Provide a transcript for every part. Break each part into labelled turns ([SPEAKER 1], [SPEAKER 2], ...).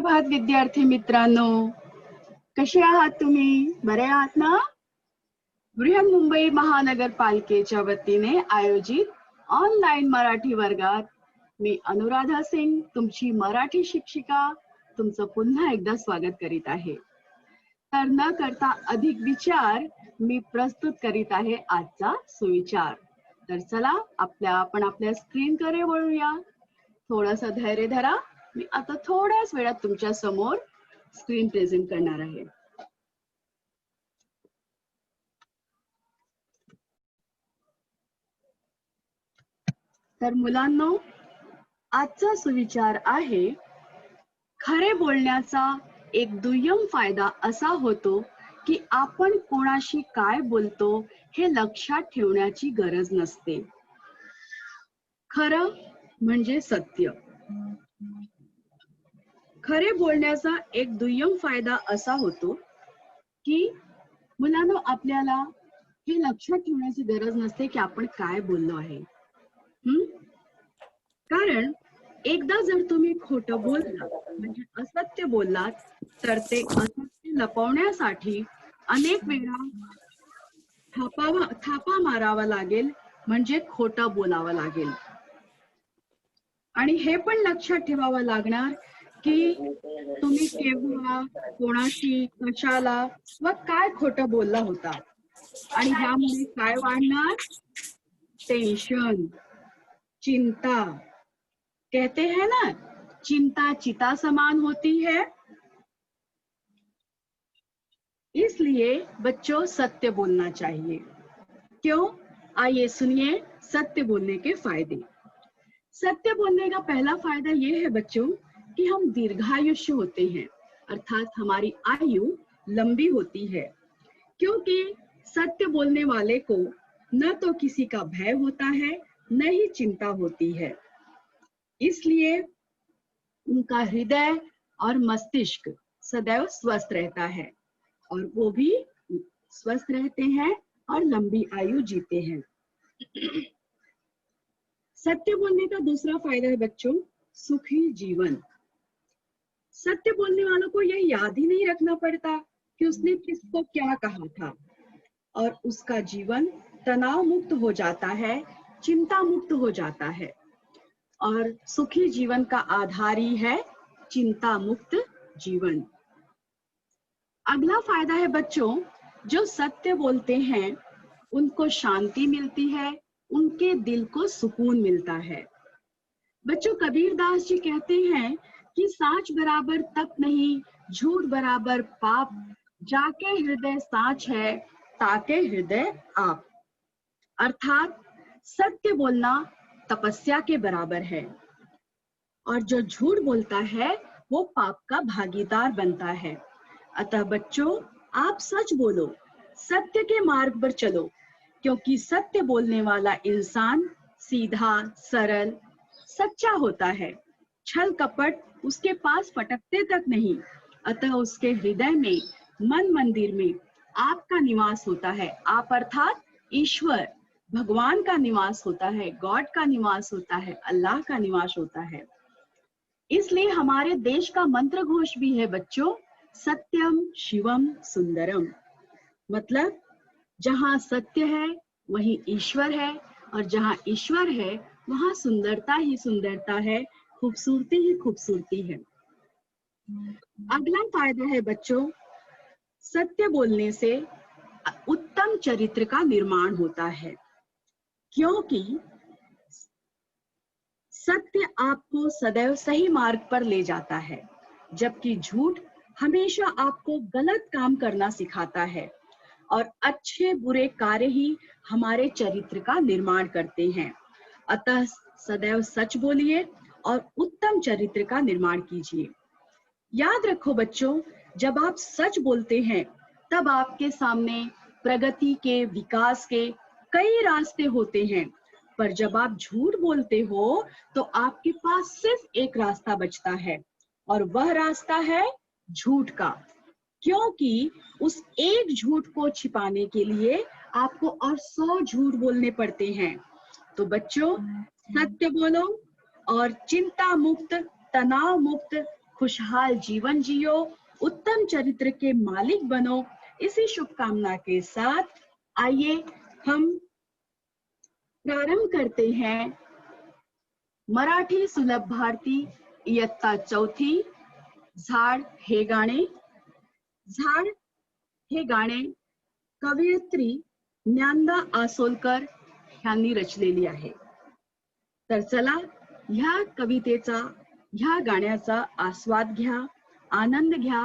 [SPEAKER 1] सुप्रभात विद्यार्थी मित्रांनो, कसे आहात तुम्ही? बरे आहात ना? बृहन्मुंबई महानगरपालिकेच्या वतीने आयोजित ऑनलाईन मराठी वर्गात मी अनुराधा सिंग, तुमची मराठी शिक्षिका, तुमचं पुन्हा एकदा स्वागत करीत आहे. तर न करता अधिक विचार मी प्रस्तुत करीत आहे आजचा सुविचार. तर चला आपण आपल्या स्क्रीनकडे वळूया. थोडंसं धैर्य धरा. मी आता थोड्याच वेळात तुमच्या समोर स्क्रीन प्रेझेंट करणार आहे. तर मुलांनो, आजचा सुविचार आहे, खरे बोलण्याचा एक दुय्यम फायदा असा होतो की आपण कोणाशी काय बोलतो हे लक्षात ठेवण्याची गरज नसते. खरं म्हणजे सत्य. खरे बोलण्याचा एक दुय्यम फायदा असा होतो की मुलांनो, आपल्याला हे लक्षात ठेवण्याची गरज नसते की आपण काय बोललो आहे. कारण एकदा जर तुम्ही खोटं बोललात म्हणजे असत्य बोललात तर ते असत्य लपवण्यासाठी अनेक वेळा थापा मारावा लागेल, म्हणजे खोटं बोलावं लागेल. आणि हे पण लक्षात ठेवावं लागणार की तुम्ही केव्हा, कोणाशी, कशाला व काय खोटं बोलला होता. आणि ह्यामुळे काय वाढणार? टेन्शन, चिंता. कहते हैं ना, चिंता चिता समान होती है. इसलिए बच्चों, सत्य बोलना चाहिए. क्यों? आइए सुनिए सत्य बोलने के फायदे. सत्य बोलने का पहला फायदा ये है बच्चों कि हम दीर्घायुष्य होते हैं, अर्थात हमारी आयु लंबी होती है. क्योंकि सत्य बोलने वाले को न तो किसी का भय होता है, न ही चिंता होती है. इसलिए उनका हृदय और मस्तिष्क सदैव स्वस्थ रहता है और वो भी स्वस्थ रहते हैं और लंबी आयु जीते हैं. सत्य बोलने का दूसरा फायदा है बच्चों, सुखी जीवन. सत्य बोलने वालों को यह याद ही नहीं रखना पड़ता कि उसने किसको क्या कहा था, और उसका जीवन तनाव मुक्त हो जाता है, चिंता मुक्त हो जाता है. और सुखी जीवन का आधार ही है चिंता मुक्त जीवन. अगला फायदा है बच्चों, जो सत्य बोलते हैं उनको शांति मिलती है, उनके दिल को सुकून मिलता है. बच्चों, कबीरदास जी कहते हैं कि साच बराबर तप नहीं, झूठ बराबर पाप, जाके हृदय साच है, ताके हृदय आप. अर्थात सत्य बोलना तपस्या के बराबर है, और जो झूठ बोलता है वो पाप का भागीदार बनता है. अतः बच्चों, आप सच बोलो, सत्य के मार्ग पर चलो, क्योंकि सत्य बोलने वाला इंसान सीधा, सरल, सच्चा होता है. छल कपट उसके पास फटकते तक नहीं. अतः उसके हृदय में, मन मंदिर में आपका निवास होता है. आप अर्थात ईश्वर, भगवान का निवास होता है, गॉड का निवास होता है, अल्लाह का निवास होता है. इसलिए हमारे देश का मंत्र घोष भी है बच्चों, सत्यम शिवम सुंदरम. मतलब जहाँ सत्य है वहीं ईश्वर है, और जहाँ ईश्वर है वहाँ सुंदरता ही सुंदरता है, खूबसूरती ही खूबसूरती है. अगला फायदा है बच्चों, सत्य बोलने से उत्तम चरित्र का निर्माण होता है. क्योंकि सत्य आपको सदैव सही मार्ग पर ले जाता है, जबकि झूठ हमेशा आपको गलत काम करना सिखाता है. और अच्छे बुरे कार्य ही हमारे चरित्र का निर्माण करते हैं. अतः सदैव सच बोलिए और उत्तम चरित्र का निर्माण कीजिए. याद रखो बच्चों, जब आप सच बोलते हैं तब आपके सामने प्रगति के, विकास के कई रास्ते होते हैं. पर जब आप झूठ बोलते हो तो आपके पास सिर्फ एक रास्ता बचता है, और वह रास्ता है झूठ का. क्योंकि उस एक झूठ को छिपाने के लिए आपको और 100 झूठ बोलने पड़ते हैं. तो बच्चों, सत्य बोलो और चिंता मुक्त, तनाव मुक्त, खुशहाल जीवन जियो, उत्तम चरित्र के मालिक बनो। इसी शुभकामना के साथ आइए हम प्रारंभ करते हैं मराठी सुलभ भारती इयत्ता चौथी, झाड हे गाणे। झाड हे गाणे कवयित्री ज्ञानदा आसोलकर यांनी रचलेली आहे। तर चला ह्या कवितेचा, ह्या गाण्याचा आस्वाद घ्या, आनंद घ्या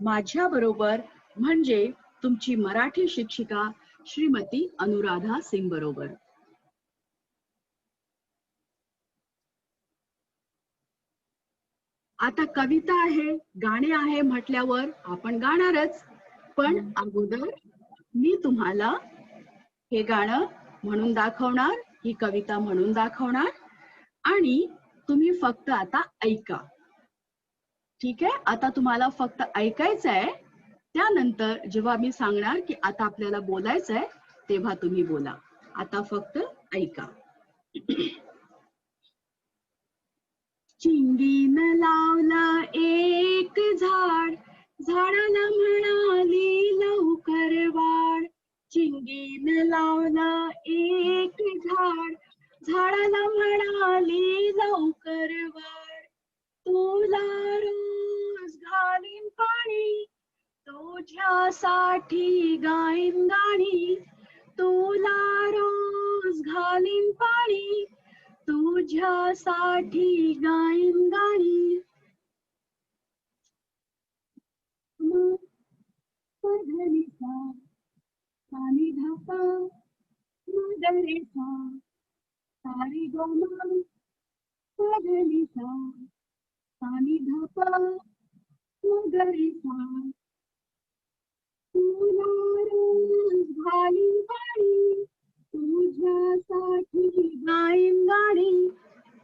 [SPEAKER 1] माझ्या बरोबर, म्हणजे तुमची मराठी शिक्षिका श्रीमती अनुराधा सिंग बरोबर। आता कविता आहे, गाणे आहे म्हटल्यावर आपण गाणारच, पण अगोदर मी तुम्हाला हे गाणं म्हणून दाखवणार, ही कविता म्हणून दाखवणार आणि तुम्ही फक्त आता ऐका। ठीक आहे, आता तुम्हाला फक्त ऐकायचं आहे, त्यानंतर जेव्हा मी सांगणार की आता आपल्याला बोलायचं आहे तेव्हा तुम्ही बोला। आता फक्त ऐका। चिंगीनं लावलं एक झाड, झाडाला म्हणाली लवकर वाढ। चिंगीनं लावलं एक झाड, झाडाला म्हणाली लवकर वाढ। तुला रोज घालीन पाणी, तुझ्यासाठी गाईन गाणी। तुला रोज घालीन पाणी, तुझ्यासाठी गाईन गाणी। मगरीचा पाणी धापा, मगरीचा सारी गोमा। मगरीचा पाणी धापा, मगरीचा। तुला रोज घालीन पाणी, तुझ्यासाठी गाईन गाणी।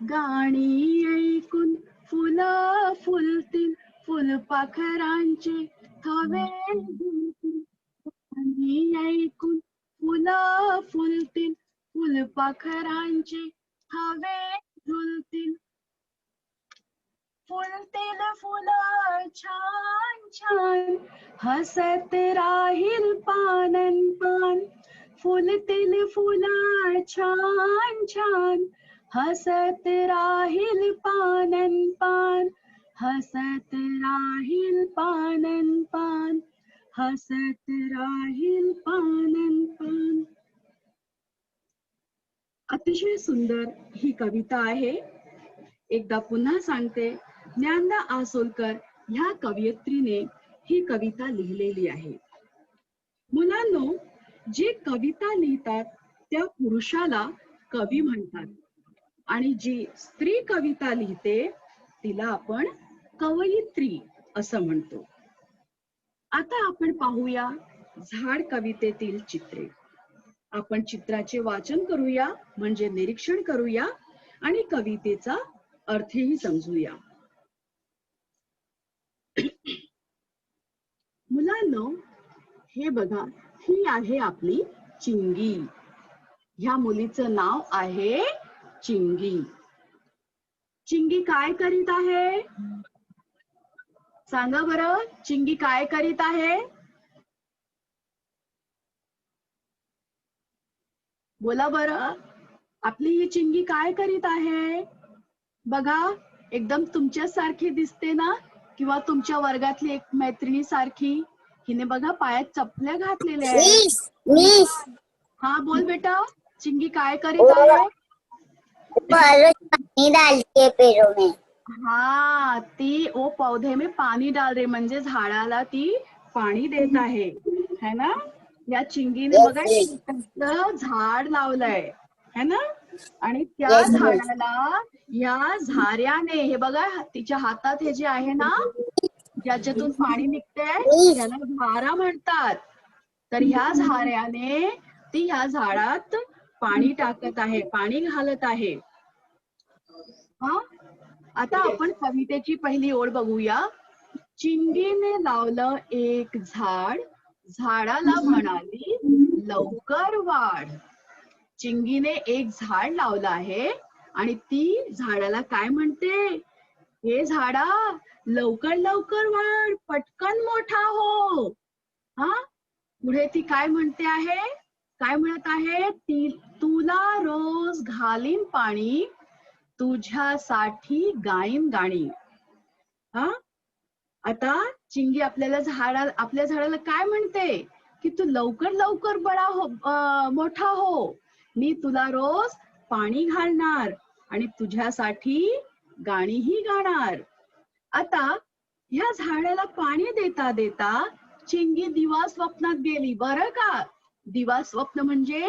[SPEAKER 1] गाणी ऐकून फुलं फुलतील, फुलपाखरांचे थवे झुलतील। गाणी ऐकून फुलं फुलतील, फुलपाखरांचे थवे झुलतील। फुलतील फुलं छान छान, हसत राहील पानन पान। फुलतील फुलं छान छान, हसत राहील पानन पान। हसत राहील पानन पान, हसत राहील पानन पान। अतिशय सुंदर ही कविता आहे। एकदा पुन्हा सांगते, ज्ञानदा आसोलकर ह्या कवयित्रीने ही कविता लिहिलेली आहे। मुलांनो, जे कविता लिहितात त्या पुरुषाला कवी म्हणतात आणि जी स्त्री कविता लिहिते तिला आपण कवयित्री असं म्हणतो। आता आपण पाहूया झाड कवितेतील चित्रे। आपण चित्राचे वाचन करूया, म्हणजे निरीक्षण करूया आणि कवितेचा अर्थही समजूया। मुलांनो, हे बघा, ही आहे आपली चिंगी। ह्या मुलीचं नाव आहे चिंगी। चिंगी काय करीत आहे? सांगा बरं, चिंगी काय करीत आहे? बोला बरं, आपली ही चिंगी काय करीत आहे? बघा, एकदम तुमच्यासारखी दिसते ना, किंवा तुमच्या वर्गातली एक मैत्रिणी सारखी। हिने बघा पायात चपल्या घातलेल्या आहेत। हा बोल बेटा, चिंगी काय करीत आहे?
[SPEAKER 2] पानी डालती है पेड़ों में।
[SPEAKER 1] हाँ, ती वो पौधे में पानी डाल रही, म्हणजे झाडाला ती पाणी देत आहे, है ना। या चिंगीने बघा कसलं झाड लावलंय, है ना, आणि त्या झाडाला या झाऱ्याने, हे बघा तिच्या हातात हे जे आहे ना, ज्याच्यातून पाणी निघतंय त्याला झारा म्हणतात। तर ह्या झाऱ्याने ती ह्या झाडात पाणी टाकत आहे, पाणी घालत आहे। हा, आता आपण कवितेची पहिली ओळ बघूया। चिंगीने लावलं एक झाड, झाडाला म्हणाली लवकर वाढ। चिंगीने एक झाड लावलं आहे आणि ती झाडाला काय म्हणते? हे झाडा लवकर लवकर वाढ, पटकन मोठा हो. हा, पुढे ती काय म्हणते आहे, काय म्हणत आहे, तुला रोज घालीन पाणी, तुझ्यासाठी गाईन गाणी. हा, आता चिंगी आपल्या झाडाला काय म्हणते की तू लवकर लवकर मोठा हो, मी तुला रोज पाणी घालणार आणि तुझ्यासाठी गाणीही गाणार. आता ह्या झाडाला पाणी देता देता चिंगी दिवा स्वप्नात गेली. बरं का, दिवा स्वप्न म्हणजे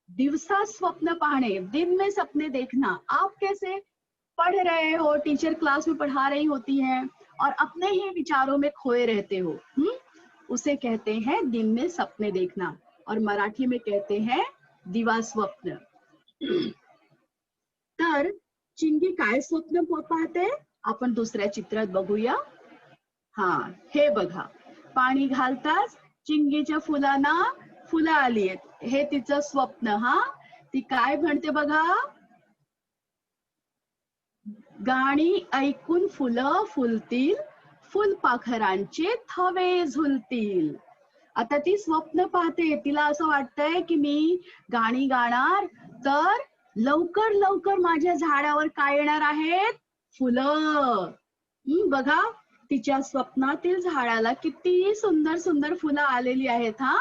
[SPEAKER 1] दिवसा स्वप्न पाहणे, दिन में सपने देखना. आप कैसे पढ़ रहे हो, टीचर क्लास में पढ़ा रही होती है और अपने ही विचारों में खोए रहते हो, उसे कहते हैं दिन में सपने देखना, और मराठी में कहते हैं दिवा स्वप्न. तर चिंगी काय स्वप्न पाहते, आपण दुसऱ्या चित्रात बघूया. हा, हे बघा, पाणी घालताच चिंगीच्या फुलांना फुलं आली आहेत, हे तिचं स्वप्न. हा, ती काय म्हणते बघा, गाणी ऐकून फुलं फुलतील, फुलपाखरांचे थवे झुलतील. आता ती स्वप्न पाहते, तिला असं वाटतंय की मी गाणी गाणार तर लवकर लवकर माझ्या झाडावर काय येणार आहेत, फुलं. बघा, तिच्या स्वप्नातील झाडाला किती सुंदर सुंदर फुलं आलेली आहेत. हा,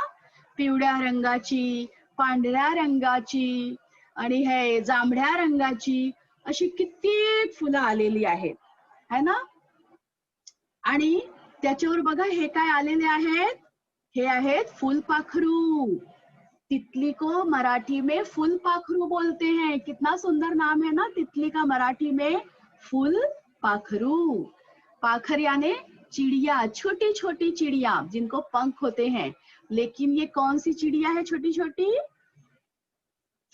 [SPEAKER 1] पिवळ्या रंगाची, पांढऱ्या रंगाची आणि हे जांभळ्या रंगाची, अशी कित्येक फुलं आलेली आहेत, है ना. आणि त्याच्यावर बघा हे काय आलेले आहेत, हे आहेत फुलपाखरू. तितली को मराठी में फुलपाखरू बोलते हैं. कितना सुंदर नाम है ना, तितली का मराठी में फुलपाखरू. पाखर यानी चिड़िया, छोटी छोटी चिड़िया जिनको पंख होते हैं. लेकिन ये कौन सी चिड़िया है, छोटी छोटी,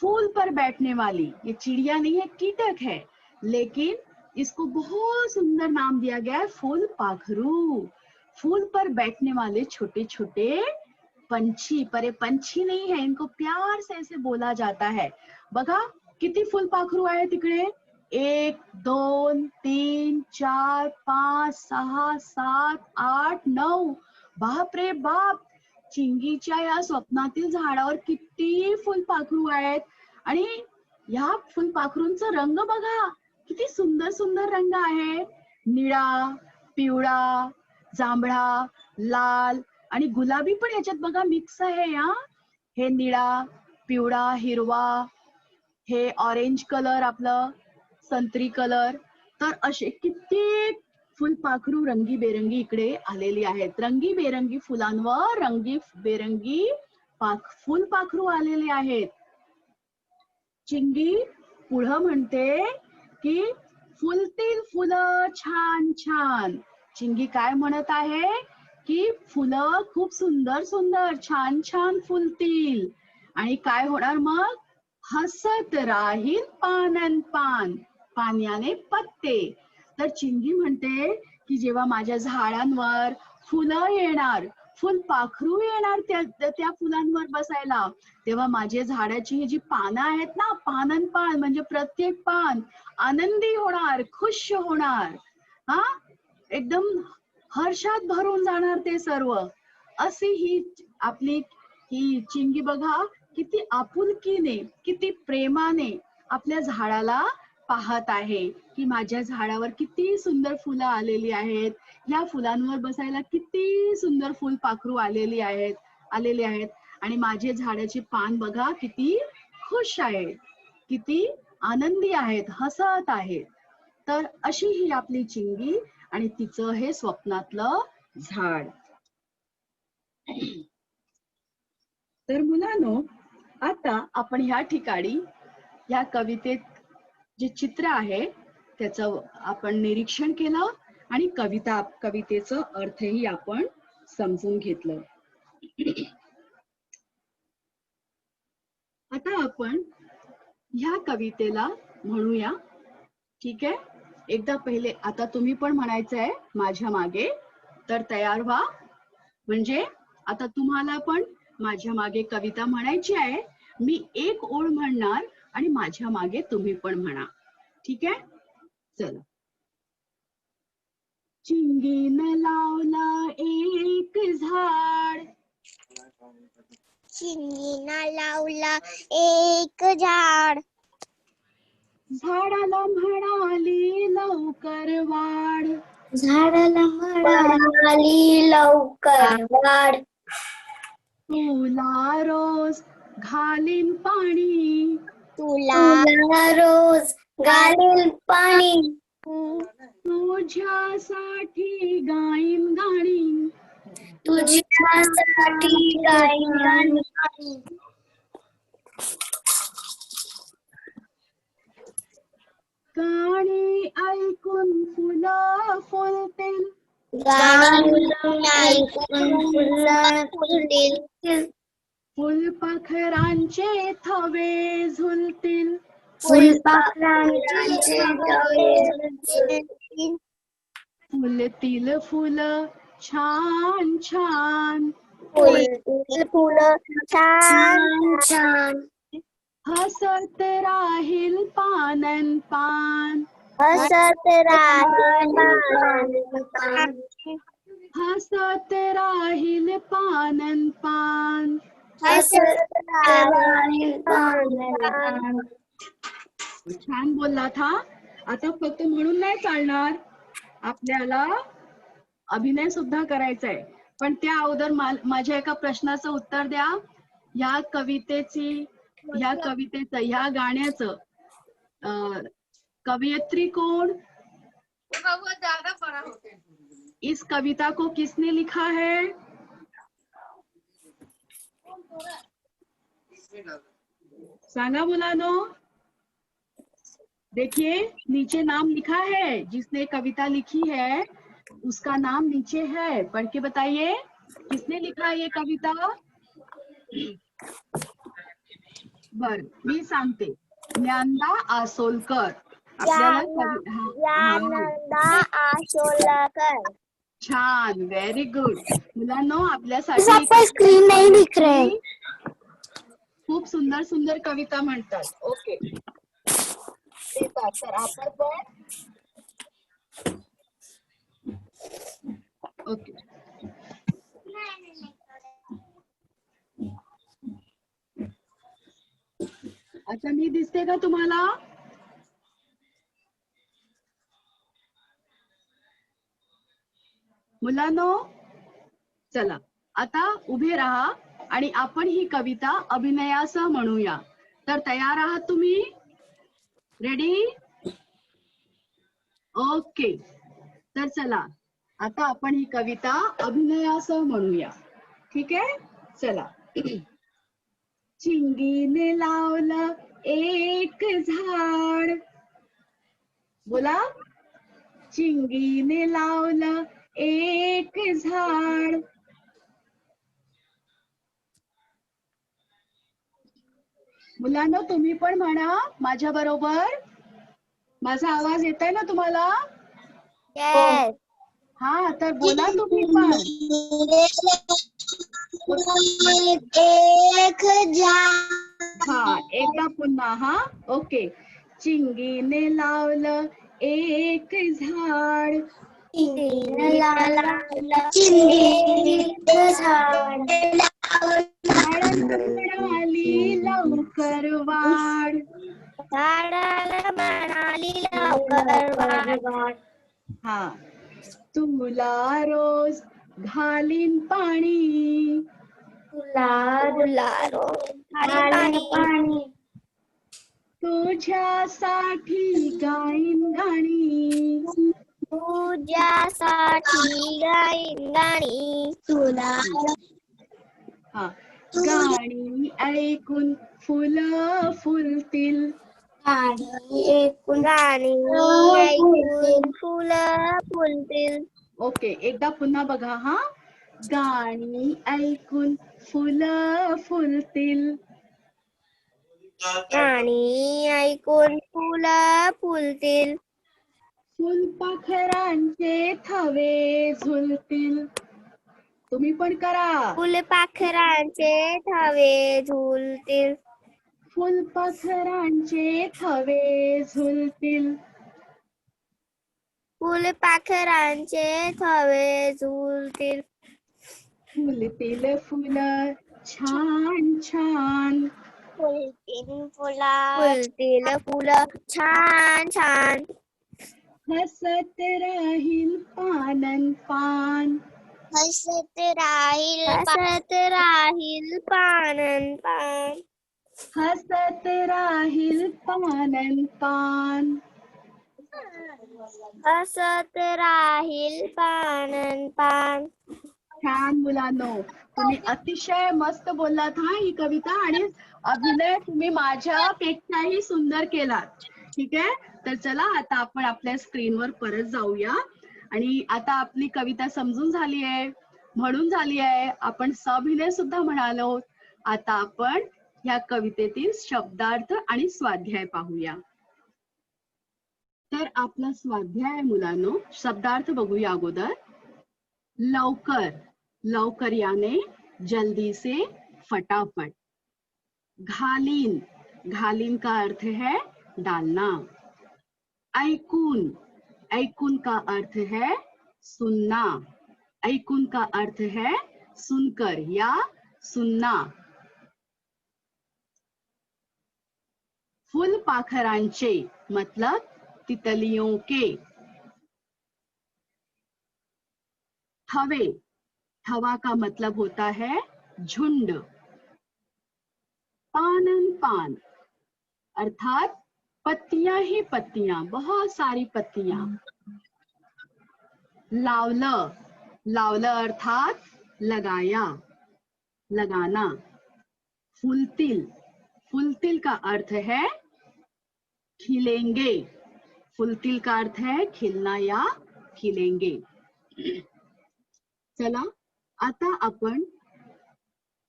[SPEAKER 1] फूल पर बैठने वाली. ये चिड़िया नहीं है, कीटक है, लेकिन इसको बहुत सुंदर नाम दिया गया है, फुलपाखरू. फूल पर बैठने वाले छोटे छोटे पंछी, पर ये पंछी नहीं है, इनको प्यार से ऐसे बोला जाता है. बघा किती फुलपाखरू आहे तिकडे, 1 2 3 4 5 6 7 8 9. बाप रे बाप, चिंगीच्या या स्वप्नातील झाडावर किती फुलपाखरू आहेत. आणि या फुलपाखरूंचा रंग बघा, किती सुंदर सुंदर रंग आहे. निळा, पिवळा, जांभळा, लाल आणि गुलाबी पण याच्यात बघा मिक्स आहे. हे निळा, पिवळा, हिरवा, हे ऑरेंज कलर, आपलं संत्री कलर. तर असे कित्येक फुलपाखरू रंगीबेरंगी इकडे आलेली आहेत. रंगीबेरंगी फुलांवर रंगीबेरंगी फुलपाखरू आलेले आहेत. चिंगी पुढं म्हणते की फुलतील फुलं छान छान. चिंगी काय म्हणत आहे की फुलं खूप सुंदर सुंदर छान छान फुलतील आणि काय होणार मग, हसत राहील पानन पान, पाण्याने पत्ते. तर चिंगी म्हणते की जेव्हा माझ्या झाडांवर फुलं येणार, फुलपाखरू येणार त्या फुलांवर बसायला, तेव्हा माझ्या झाडाची ही जी पानं आहेत ना, पानन पान म्हणजे प्रत्येक पान आनंदी होणार, खुश होणार. हा, एकदम हर्षात भरून जाणार ते सर्व. अशी ही आपली ही चिंगी बघा, किती आपुलकीने, किती प्रेमाने आपल्या झाडाला पाहत आहे की माझ्या झाडावर किती सुंदर फुलं आलेली आहेत, या फुलांवर बसायला किती सुंदर फुलपाखरू आलेले आहेत आणि माझे झाडाचे पान बघा किती खुश आहेत, किती आनंदी आहेत, हसत आहेत. तर अशी ही आपली चिंगी आणि तिचं हे स्वप्नातलं झाड. तर मुलांनो, आता आपण ह्या ठिकाणी या कवितेत जे चित्र आहे त्याचं आपण निरीक्षण केलं आणि कवितेचं अर्थही आपण समजून घेतलं. आता आपण ह्या कवितेला म्हणूया, ठीक आहे. एकदा पहिले आता तुम्ही पण म्हणायचं आहे माझ्या मागे, तर तयार व्हा. म्हणजे आता तुम्हाला पण माझ्या मागे कविता म्हणायची आहे. मी एक ओळ म्हणणार आणि माझ्या मागे तुम्ही पण म्हणा, ठीक आहे. चला. चिंगीनं लावलं एक झाड,
[SPEAKER 2] चिंगीनं लावलं एक झाड,
[SPEAKER 1] झाडाला म्हणाली लवकर वाढ,
[SPEAKER 2] झाडाला म्हणाली लवकर वाढ,
[SPEAKER 1] तुला रोज घालीन पाणी,
[SPEAKER 2] तुला रोज घालील पाणी,
[SPEAKER 1] तुझ्यासाठी गाईन गाणी,
[SPEAKER 2] तुझ्यासाठी गाईन गाणी,
[SPEAKER 1] गाणी ऐकून फुलं फुलतील,
[SPEAKER 2] गाणी ऐकून फुलं फुलतील,
[SPEAKER 1] फुलपाखरांचे थवे झुलतील,
[SPEAKER 2] फुलपाखरांचे डोळे झुलतील,
[SPEAKER 1] फुलतील फुलं छान छान,
[SPEAKER 2] फुलतील फुलं छान छान,
[SPEAKER 1] हसत राहील पानन पान,
[SPEAKER 2] हसत राहील पानन पान,
[SPEAKER 1] हसत राहील पानन पान.
[SPEAKER 2] हसत राहील पानन पान.
[SPEAKER 1] छान बोललात हा. आता फक्त म्हणून नाही चालणार, आपल्याला अभिनय सुद्धा करायचा आहे. पण त्या अगोदर माझ्या एका प्रश्नाचं उत्तर द्या. या कवितेचं या गाण्याचं कवयित्री कोण? इस कविता को किसने लिखा है? सांगा मुलानो. देखिए नीचे नाम लिखा है, जिसने कविता लिखी है उसका नाम नीचे है. पढ़ के बताइए किसने लिखा ये कविता? बर मी सांगते, ज्ञानदा आसोलकर.
[SPEAKER 2] ज्ञानदा आसोलकर.
[SPEAKER 1] छान, व्हेरी गुड. मुलांनो आपल्यासाठी
[SPEAKER 2] स्क्रीन नाही दिख रहे.
[SPEAKER 1] खूप सुंदर सुंदर कविता म्हणतात. ओके तर आपण पण ओके. अच्छा मी दिसते का तुम्हाला? मुलांनो चला आता उभे राहा आणि आपण ही कविता अभिनयासह म्हणूया. तर तयार आहात तुम्ही? रेडी? ओके. तर चला आता आपण ही कविता अभिनयासह म्हणूया. ठीक आहे? चला. चिंगीने लावलं एक झाड. बोला. चिंगीने लावलं एक झाड. मुलांनो तुम्ही पण म्हणा माझ्या बरोबर. माझा आवाज येतोय ना तुम्हाला?
[SPEAKER 2] Yes.
[SPEAKER 1] हा तर बोला तुम्ही पण.
[SPEAKER 2] एक झाड.
[SPEAKER 1] हा एकदा पुन्हा. हा ओके. चिंगीने लावलं एक झाड.
[SPEAKER 2] चिंगीने लावलं एक झाड.
[SPEAKER 1] झाडाला म्हणाली लवकर वाढ.
[SPEAKER 2] झाडाला म्हणाली लवकर वाढ.
[SPEAKER 1] हा. तुला रोज घालीन पाणी.
[SPEAKER 2] तुला रोज घालीन पाणी.
[SPEAKER 1] तुझ्यासाठी गाईन गाणी.
[SPEAKER 2] तुझ्यासाठी गाईन गाणी. तुला
[SPEAKER 1] हा. गाणी ऐकून फुलं फुलतील.
[SPEAKER 2] गाणी ऐकून फुलं फुलतील.
[SPEAKER 1] ओके एकदा पुन्हा बघा. हा. गाणी ऐकून फुलं फुलतील.
[SPEAKER 2] गाणी ऐकून फुलं फुलतील.
[SPEAKER 1] फुलपाखरांचे थवे झुलतील. तुम्ही पण करा.
[SPEAKER 2] फुलपाखरांचे थवे झुलतील.
[SPEAKER 1] फुलपाखरांचे थवे झुलतील.
[SPEAKER 2] फुलपाखरांचे थवे झुलतील.
[SPEAKER 1] फुलतील फुलं छान छान.
[SPEAKER 2] फुलतील फुलं छान छान.
[SPEAKER 1] हसत राहील पानन पान.
[SPEAKER 2] हसत राहील पानन पान.
[SPEAKER 1] हसत राहील पानन पान.
[SPEAKER 2] हसत राहील पानन पान.
[SPEAKER 1] छान मुलांनो, तुम्ही अतिशय मस्त बोललात हा ही कविता, आणि अभिनय तुम्ही माझ्यापेक्षाही सुंदर केलात. ठीक आहे, तर चला आता आपण आपल्या स्क्रीनवर परत जाऊया. आणि आता आपली कविता समजून झाली आहे, म्हणून झाली आहे, आपण सभिनय सुद्धा म्हणालो. आता आपण ह्या कवितेतील शब्दार्थ आणि स्वाध्याय पाहूया. तर आपला स्वाध्याय मुलांनो, शब्दार्थ बघूया अगोदर. लवकर, लवकर याने जल्दी से, फटाफट. घालीन, घालीन का अर्थ है डालना. ऐकून, ऐकून का अर्थ है सुनना. ऐकून का अर्थ है सुनकर या सुनना. फुलपाखरांचे मतलब तितलियों के. थवे, थवा का मतलब होता है झुंड. पानन पान अर्थात पत्तियां ही पत्तियां, बहुत सारी पत्तियां. लावलं, लावलं अर्थात लगाया, लगाना. फुलतील, फुलतील का अर्थ है खिलेंगे. फुलतील का अर्थ है खिलना या खिलेंगे. चला आता आपण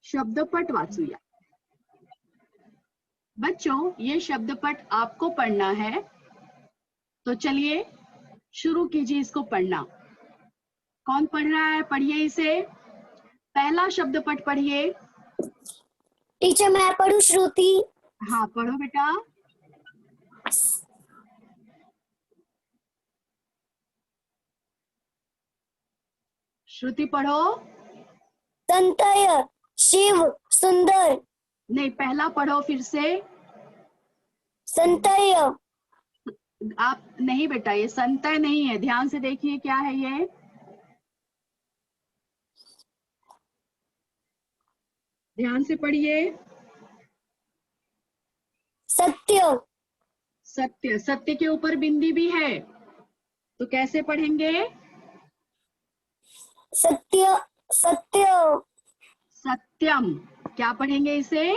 [SPEAKER 1] शब्दपट वाचूया. बच्चों, ये शब्दपट आपको पढ़ना है, तो चलिए शुरू कीजिए इसको पढ़ना. कौन पढ़ रहा है? पढ़िए इसे. पहला शब्दपट पढ़िए.
[SPEAKER 2] टीचर मैं पढ़ूं? श्रुति.
[SPEAKER 1] हाँ पढ़ो बेटा. श्रुति पढ़ो.
[SPEAKER 2] संतय शिव सुंदर.
[SPEAKER 1] नहीं, पहला पढ़ो फिर से.
[SPEAKER 2] संतय.
[SPEAKER 1] आप नहीं बेटा, ये संतय नहीं है, ध्यान से देखिए क्या है ये. ध्यान से पढ़िए.
[SPEAKER 2] सत्य.
[SPEAKER 1] सत्य, सत्य के ऊपर बिंदी भी है, तो कैसे पढ़ेंगे?
[SPEAKER 2] सत्य सत्य.
[SPEAKER 1] सत्यम. क्या पढ़ेंगे इसे?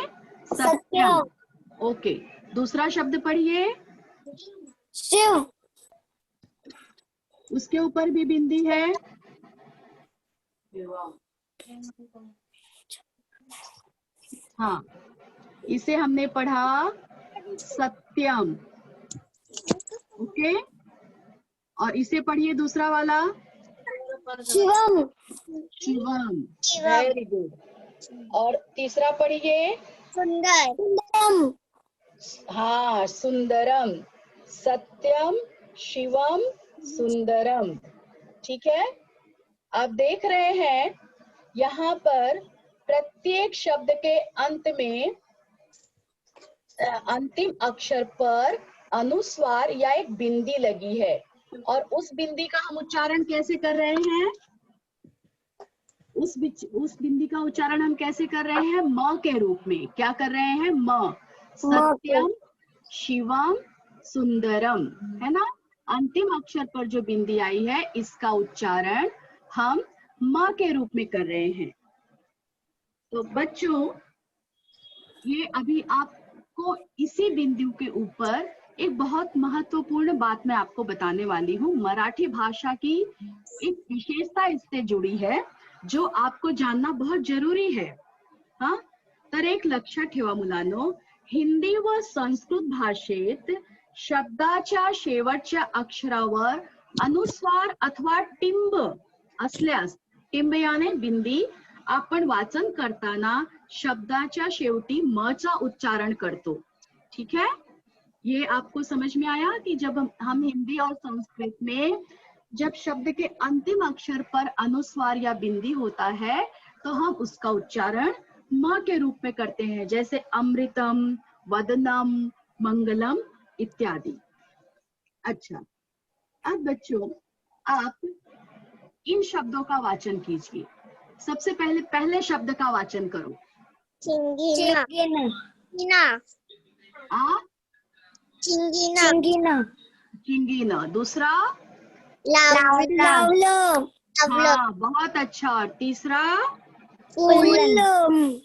[SPEAKER 2] सत्यम.
[SPEAKER 1] ओके. दूसरा शब्द पढ़िए.
[SPEAKER 2] शिव.
[SPEAKER 1] उसके ऊपर भी बिंदी है. हाँ, इसे हमने पढ़ा सत्यम. ओके. और इसे पढ़िए दूसरा वाला.
[SPEAKER 2] शिवम.
[SPEAKER 1] शिवम. Very good. और तीसरा पढ़िए.
[SPEAKER 2] सुंदर. सुंदरम.
[SPEAKER 1] हाँ, सुंदरम. सत्यम, शिवम, सुंदरम. ठीक है. आप देख रहे हैं यहाँ पर प्रत्येक शब्द के अंत में अंतिम अक्षर पर अनुस्वार या एक बिंदी लगी है, और उस बिंदी का हम उच्चारण कैसे कर रहे हैं? उस बिंदी का उच्चारण हम कैसे कर रहे हैं? म के रूप में. क्या कर रहे हैं? म. सत्यम, शिवम, सुंदरम, है ना. अंतिम अक्षर पर जो बिंदी आई है, इसका उच्चारण हम म के रूप में कर रहे हैं. तो बच्चों, ये अभी आपको इसी बिंदु के ऊपर एक बहुत महत्वपूर्ण बात मैं आपको बताने वाली हूँ. मराठी भाषा की एक विशेषता इससे जुड़ी है, जो आपको जानना बहुत जरूरी है. हा, तर एक लक्षात ठेवा मुलांनो, हिंदी व संस्कृत भाषेत शब्दाच्या शेवटच्या अक्षरावर अनुस्वार अथवा टिंब असल्यास, टिंब याने बिंदी, आपण वाचन करताना शब्दाच्या शेवटी म चा उच्चारण करतो. ठीक है. ये आपको समझ में आया कि जब हम हिंदी और संस्कृत में जब शब्द के अंतिम अक्षर पर अनुस्वार या बिंदी होता है तो हम उसका उच्चारण म के रूप में करते हैं, जैसे अमृतम, वदनम, मंगलम इत्यादि। अच्छा, अब बच्चों आप इन शब्दों का वाचन कीजिए। सबसे पहले शब्द का वाचन करो।
[SPEAKER 2] चिंगीना, चिंगीना,
[SPEAKER 1] आ
[SPEAKER 2] चिंगीना, चिंगीना,
[SPEAKER 1] चिंगीना। दूसरा
[SPEAKER 2] लावलो,
[SPEAKER 1] हाँ, बहुत अच्छा। और तीसरा
[SPEAKER 2] फूलम,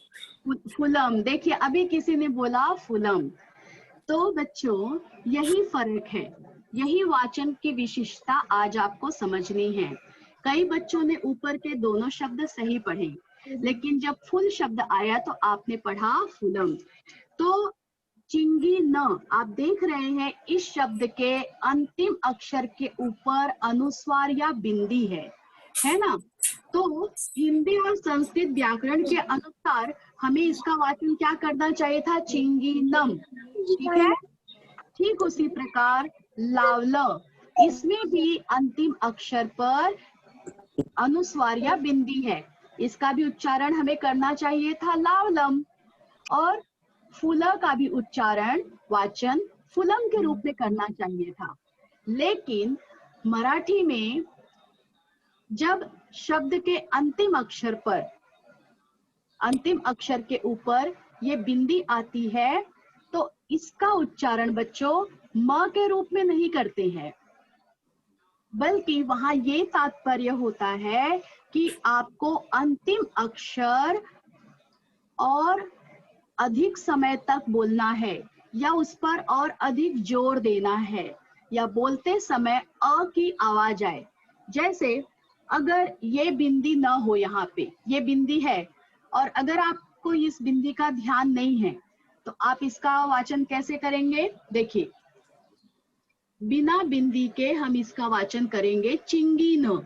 [SPEAKER 1] फुलम। देखिए अभी किसी ने बोला फुलम। तो बच्चों यही फर्क है, यही वाचन की विशेषता आज आपको समझनी है। कई बच्चों ने ऊपर के दोनों शब्द सही पढ़े, लेकिन जब फुल शब्द आया तो आपने पढ़ा फुलम। तो चिंगी न, आप देख रहे हैं इस शब्द के अंतिम अक्षर के ऊपर अनुस्वार या बिंदी है ना। तो हिंदी और संस्कृत व्याकरण के अनुसार हमें इसका वाचन क्या करना चाहिए था? चिंगीनम। ठीक है। ठीक उसी प्रकार लावल, इसमें भी अंतिम अक्षर पर अनुस्वार या बिंदी है, इसका भी उच्चारण हमें करना चाहिए था लावलम। और फूला का भी उच्चारण वाचन फुलम के रूप में करना चाहिए था। लेकिन मराठी में जब शब्द के अंतिम अक्षर के ऊपर ये बिंदी आती है तो इसका उच्चारण बच्चों म के रूप में नहीं करते हैं, बल्कि वहां ये तात्पर्य होता है कि आपको अंतिम अक्षर और अधिक समय तक बोलना है या उस पर और अधिक जोर देना है, या बोलते समय अ की आवाज आए। जैसे अगर ये बिंदी न हो, यहाँ पे ये बिंदी है और अगर आपको इस बिंदी का ध्यान नहीं है तो आप इसका वाचन कैसे करेंगे? देखिए बिना बिंदी के हम इसका वाचन करेंगे चिंगीन,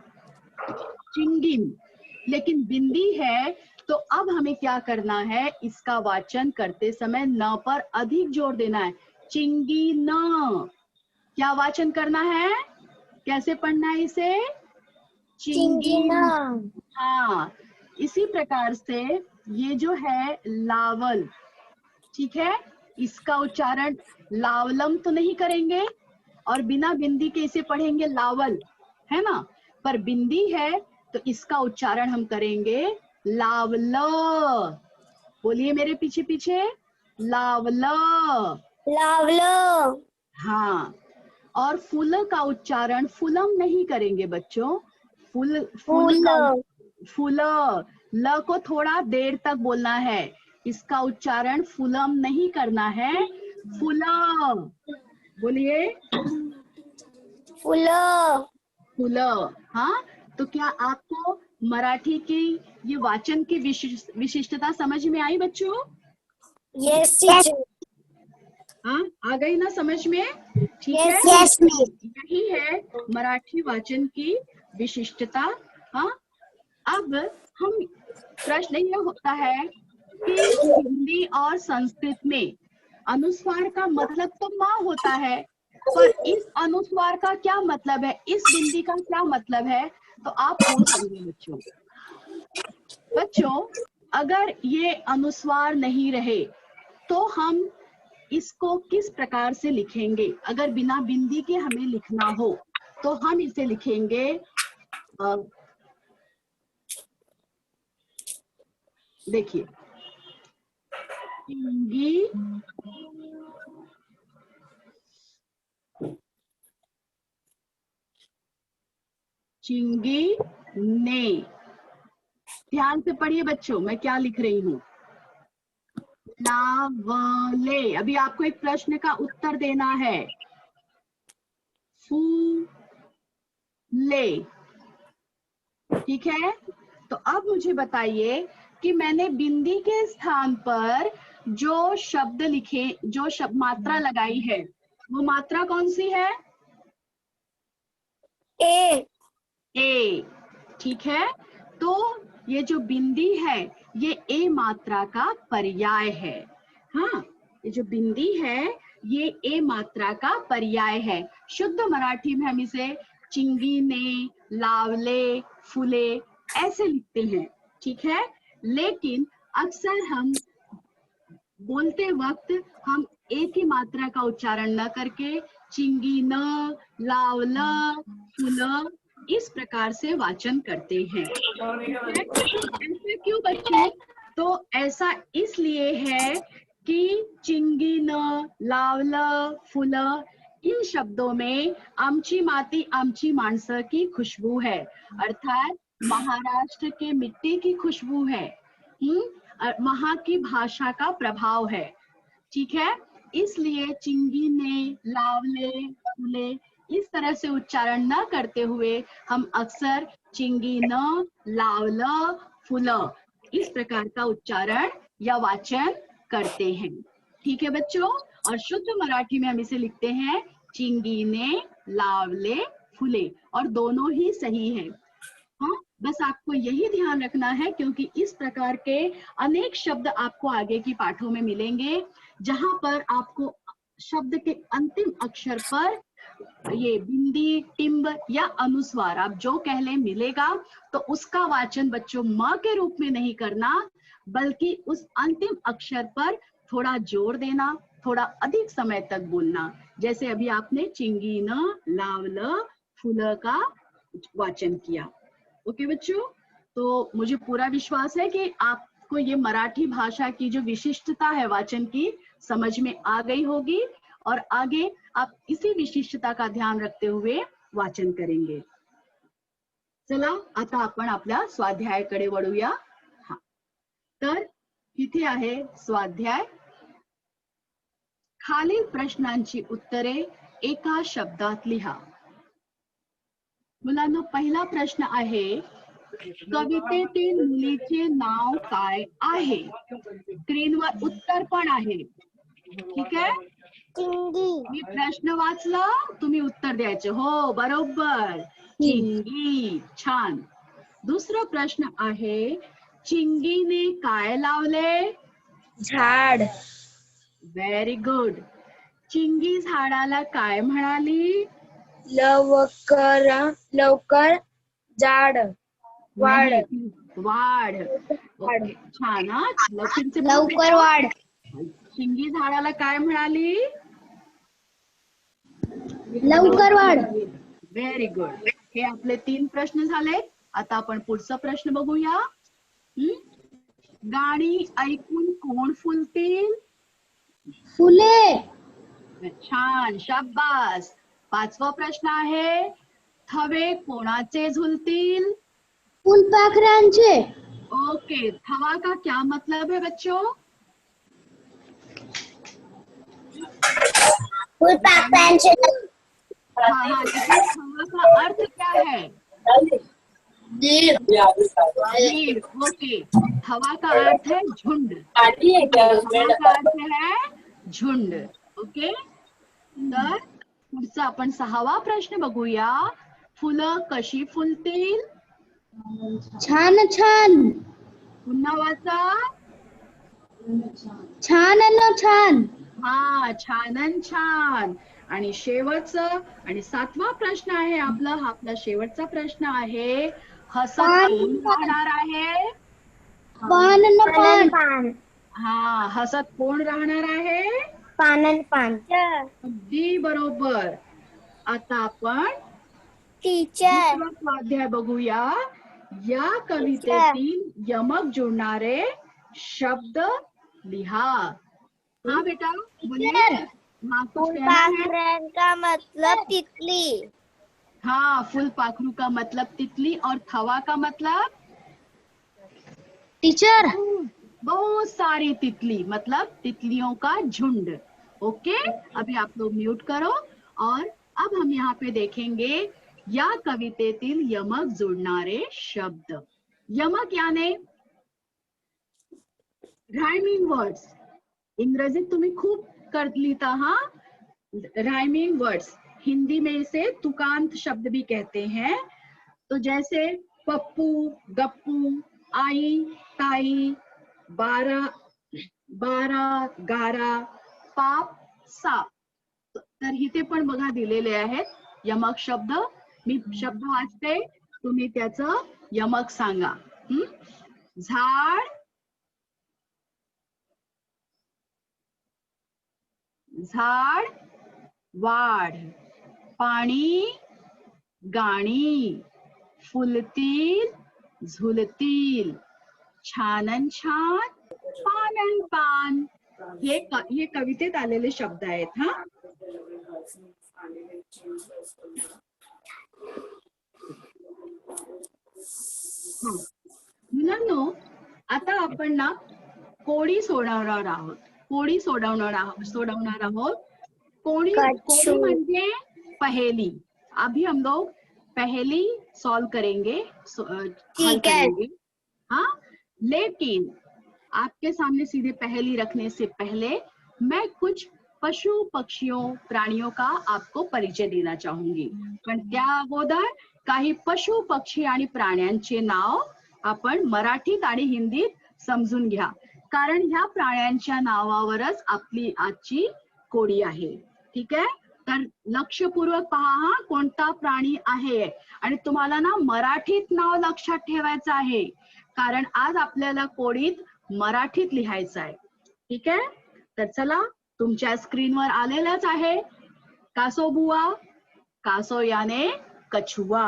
[SPEAKER 1] चिंगिन। लेकिन बिंदी है तो अब हमें क्या करना है? इसका वाचन करते समय न पर अधिक जोर देना है, चिंगीन। क्या वाचन करना है? कैसे पढ़ना है इसे? चिंगीन। हाँ, इसी प्रकार से ये जो है लावल, ठीक है, इसका उच्चारण लावलम तो नहीं करेंगे और बिना बिंदी के इसे पढ़ेंगे लावल, है ना। पर बिंदी है तो इसका उच्चारण हम करेंगे लावल। बोलिए मेरे पीछे पीछे, लावल,
[SPEAKER 2] लावलो।
[SPEAKER 1] हाँ। और फूल का उच्चारण फुलम नहीं करेंगे बच्चों। फूल ल को थोड़ा देर तक बोलना है, इसका उच्चारण फुलम नहीं करना है, फुला। बोलिए
[SPEAKER 2] फूलो।
[SPEAKER 1] फुल। हाँ, तो क्या आपको मराठी की ये वाचन की विशिष्टता समझ में आई बच्चों?
[SPEAKER 2] Yes teacher.
[SPEAKER 1] हाँ, आ गई ना समझ में? ठीक है।
[SPEAKER 2] यस
[SPEAKER 1] यही है मराठी वाचन की विशिष्टता। हाँ, अब हम प्रश्न ये होता है कि हिंदी और संस्कृत में अनुस्वार का मतलब तो माँ होता है, पर इस अनुस्वार का क्या मतलब है, इस बिंदी का क्या मतलब है? तो आप पूछ लेंगे बच्चों अगर ये अनुस्वार नहीं रहे तो हम इसको किस प्रकार से लिखेंगे? अगर बिना बिंदी के हमें लिखना हो तो हम इसे लिखेंगे देखिए चिंगी चिंगी ने। ध्यान से पढ़िए बच्चों मैं क्या लिख रही हूँ। लावले। अभी आपको एक प्रश्न का उत्तर देना है। फूले। ठीक है। तो अब मुझे बताइए कि मैंने बिंदी के स्थान पर जो शब्द लिखे, जो शब्द मात्रा लगाई है, वो मात्रा कौन सी है?
[SPEAKER 2] ए।
[SPEAKER 1] ए। ठीक है। तो ये जो बिंदी है ये ए मात्रा का पर्याय है। हाँ, ये जो बिंदी है ये ए मात्रा का पर्याय है। शुद्ध मराठी में हम इसे चिंगीने, लावले, फुले ऐसे लिखते हैं, ठीक है। लेकिन अक्सर हम बोलते वक्त हम एक ही मात्रा का उच्चारण न करके चिंगीन, लावलं, फुलं इस प्रकार से वाचन करते हैं। ऐसा क्यों बच्चों? तो ऐसा इसलिए है कि चिंगीन, लावलं, फुलं इन शब्दों में आमची माती आमची माणसं की खुशबू है, अर्थात महाराष्ट्र के मिट्टी की खुशबू है। वहां की भाषा का प्रभाव है, ठीक है। इसलिए चिंगीने, लावले, फुले इस तरह से उच्चारण न करते हुए हम अक्सर चिंगीन, लावलं, फुलं इस प्रकार का उच्चारण या वाचन करते हैं, ठीक है बच्चों। और शुद्ध मराठी में हम इसे लिखते हैं चिंगीने, लावले, फुले, और दोनों ही सही है। हाँ, बस आपको यही ध्यान रखना है, क्योंकि इस प्रकार के अनेक शब्द आपको आगे की पाठों में मिलेंगे, जहां पर आपको शब्द के अंतिम अक्षर पर ये बिंदी, टिम्ब या अनुस्वार आप जो कह लें मिलेगा, तो उसका वाचन बच्चों म के रूप में नहीं करना, बल्कि उस अंतिम अक्षर पर थोड़ा जोर देना, थोड़ा अधिक समय तक बोलना। जैसे अभी आपने चिंगीन, लावलं, फुलं का वाचन किया। ओके बच्चों, तो मुझे पूरा विश्वास है कि आपको ये मराठी भाषा की जो विशिष्टता है वाचन की समझ में आ गई होगी, और आगे आप इसी विशिष्टता का ध्यान रखते हुए वाचन करेंगे। चला आता आपण आपल्या स्वाध्यायाकडे वळूया। हा, तर इथे आहे स्वाध्याय। खालील प्रश्नांची उत्तरे एका शब्दात लिहा। मुलांनो, पहिला प्रश्न आहे, कवितेतील मुलीचे नाव काय आहे? स्क्रीनवर उत्तर पण आहे, ठीक आहे। मी प्रश्न वाचला, तुम्ही उत्तर द्यायचे। हो, बरोबर, चिंगी, छान। दुसरा प्रश्न आहे, चिंगीने काय लावले?
[SPEAKER 2] झाड।
[SPEAKER 1] Very good. चिंगी झाडाला काय म्हणाली?
[SPEAKER 2] लवकर झाड वाढ।
[SPEAKER 1] वाढ। ओके, छान। हा,
[SPEAKER 2] लवकर वाढ।
[SPEAKER 1] चिंगी झाडाला काय म्हणाली?
[SPEAKER 2] लवकर वाढ।
[SPEAKER 1] Very good. हे आपले 3 प्रश्न झाले। आता आपण पुढचा प्रश्न बघूया। गाणी ऐकून कोण फुलतील?
[SPEAKER 2] फुले।
[SPEAKER 1] छान, शाबास। 5वा प्रश्न आहे, थवे कोणाचे झुलतील?
[SPEAKER 2] फुलपाखरांचे।
[SPEAKER 1] ओके, थवा का क्या मतलब है बच्चों?
[SPEAKER 2] फुलपाखरांचे।
[SPEAKER 1] हाँ, लेकिन थवा का अर्थ क्या है? ओके, थवा का अर्थ है झुंड। थवा का अर्थ है झुंड। ओके, तर पुढचा आपण 6वा प्रश्न बघूया। फुलं कशी फुलतील?
[SPEAKER 2] छान छान।
[SPEAKER 1] पुन्हा वाचा।
[SPEAKER 2] छान न छान।
[SPEAKER 1] हा, छानन छान। आणि शेवटचं आणि 7वा प्रश्न आहे आपला, हा आपला शेवटचा प्रश्न आहे, हसत कोण राहणार आहे?
[SPEAKER 2] पान न पान।
[SPEAKER 1] हा, हसत कोण राहणार आहे?
[SPEAKER 2] पानन पान।
[SPEAKER 1] अगदी बरोबर। आता आपण
[SPEAKER 2] टीचर।
[SPEAKER 1] दुसरा स्वाध्याय बघूया। या कवितेतील यमक जुळणारे शब्द लिहा। हाँ बेटा, बोलिए। हाँ, कुछ कहना है?
[SPEAKER 2] फुलपाखरन का मतलब तितली।
[SPEAKER 1] हाँ, फुलपाखरू का मतलब तितली, और थवा का मतलब?
[SPEAKER 2] टीचर,
[SPEAKER 1] बहुत सारी तितली, मतलब तितलियों का झुंड। ओके, अभी आप लोग म्यूट करो, और अब हम यहाँ पे देखेंगे या कवितेतील यमक जुळणारे शब्द। यमक याने राइमिंग वर्ड्स। इंग्रजीत तुम्ही खूप लिहिता, हाँ, राइमिंग वर्ड्स। हिंदी में इसे तुकांत शब्द भी कहते हैं। तो जैसे पप्पू, गप्पू, आई, ताई, बारा, गारा, पाप, साप. तर इथे पण बघा दिलेले आहेत यमक शब्द. मी शब्द वाचते, तुम्ही त्याचं यमक सांगा. झाड, झाड वाढ, पाणी गाणी, फुलतील झुलतील, छानन छान पानन पान. हे कवितेत आलेले शब्द आहेत. हा, मुलांनो, आता आपण ना कोडी सोडवणार आहोत. कोडी सोडवणार आहोत. कोडी म्हणजे पहेली. अभी हम लोग पहेली सॉल्व करेंगे, हल करेंगे. हाँ, लेकिन आपके सामने सीधे पहेली रखने से पहले मैं कुछ पशु पक्षियों प्राणियों का आपको परिचय देना चाहूंगी. पण त्या अगोदर काही पशु पक्षी आणि प्राण्यांचे नाव आपण मराठीत आणि हिंदीत समजून घ्या, कारण ह्या प्राण्यांच्या नावावरच आपली आजची कोडी आहे. ठीक आहे, तर लक्षपूर्वक पहा हा कोणता प्राणी आहे. आणि तुम्हाला ना मराठीत नाव लक्षात ठेवायचं आहे, कारण आज आपल्याला कोडीत मराठीत लिहायचं आहे. ठीक आहे, तर चला, तुमच्या स्क्रीनवर आलेलाच आहे कासव बुआ. कासव याने कछुआ.